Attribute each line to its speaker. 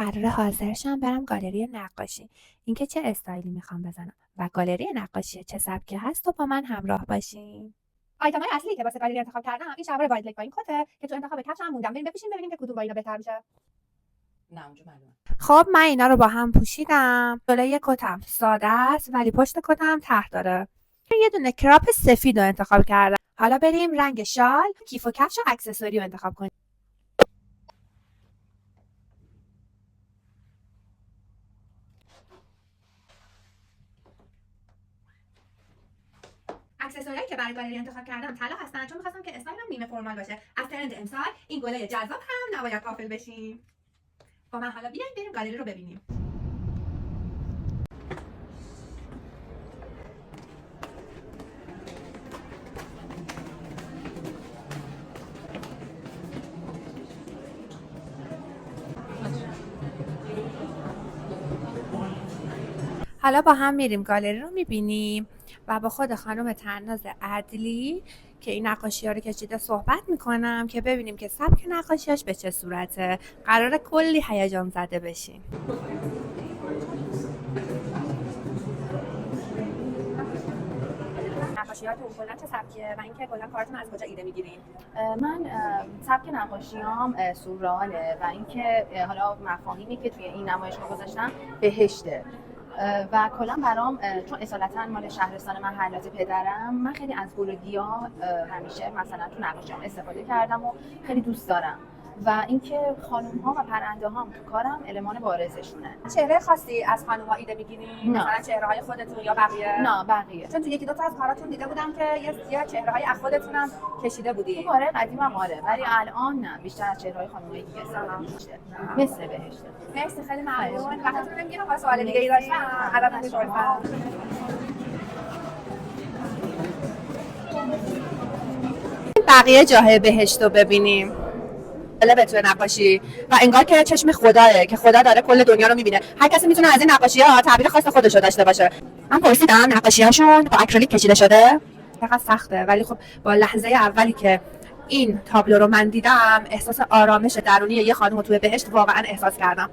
Speaker 1: قراره حاضرشم برم گالری نقاشی. اینکه چه استایلی میخوام بزنم و گالری نقاشی چه سبکی هست و با من همراه باشین.
Speaker 2: آیتمای اصلی که واسه گالری انتخاب کردم این شلوار واید لگ با این کته که تو انتخاب کفشم موندم. بریم بپوشیم ببینیم که کدوم با اینا بهتر میشه.
Speaker 3: نه اونجا معلومه.
Speaker 1: خب من اینا رو با هم پوشیدم. جلوی کتم ساده است ولی پشت کتم ته داره. یه دونه کراپ سفید رو انتخاب کردم. حالا بریم رنگ شال، کیف و کفش و اکسسوری رو انتخاب کنیم.
Speaker 2: اکسسوریایی که برای گالری انتخاب کردم طلا هستن چون می‌خواستم که استایلم نیمه فرمال باشه. از ترند امسال این گلای جذاب هم نباید غافل بشیم. با من حالا بیاین بریم گالری رو ببینیم.
Speaker 1: حالا با هم میریم گالری رو میبینیم و با خود خانم تناز عدلی که این نقاشی ها رو کشیده صحبت میکنم که ببینیم که سبک نقاشیاش به چه صورته. قراره کلی هیجان زده بشیم.
Speaker 2: نقاشیاتون کلا چه سبکیه و اینکه کلا کارتون از کجا ایده میگیرین؟
Speaker 3: من سبک نقاشیام سورئاله و اینکه حالا مفاهیمی که توی این نمایشگاه گذاشتم بهشته و کلا برام چون اصالتا مال شهرستان محلات پدرم، من خیلی از گل و گیاه همیشه مثلا تو نقاشیام استفاده کردم و خیلی دوست دارم و اینکه خانم‌ها و پرنده‌هام تو کارم المان بارزشونه.
Speaker 2: چهره خاصی از خانم‌ها ایده میگیرین؟
Speaker 3: نه.
Speaker 2: مثلا چهره‌های خودتون یا بقیه؟
Speaker 3: نه بقیه.
Speaker 2: چون تو یکی دو تا از کاراتون دیده بودم که یه چهره‌های از خودتون هم کشیده بودی.
Speaker 3: تو کارهای قدیمم آره، ولی الان نه، بیشتر از چهره‌های خانم‌های دیگه استفاده میشه. مثل بهشته.
Speaker 2: مرسی خیلی ممنون. وقتتون رو میگیرم. واسه سوال دیگه ای داشتم ازتون می‌پرسم.
Speaker 1: بقیه جاهای بهشت رو ببینیم.
Speaker 2: جالبه تو نقاشی و انگار که چشم خداه که خدا داره کل دنیا رو میبینه. هر کسی میتونه از این نقاشی‌ها تعبیر خاص خودش رو داشته باشه. من پرسیدم نقاشی‌هاشون با اکریلیک کشیده شده. چقدر سخته ولی خب با لحظه اولی که این تابلو رو من دیدم احساس آرامش درونی یه خانم رو توی بهشت واقعا احساس کردم.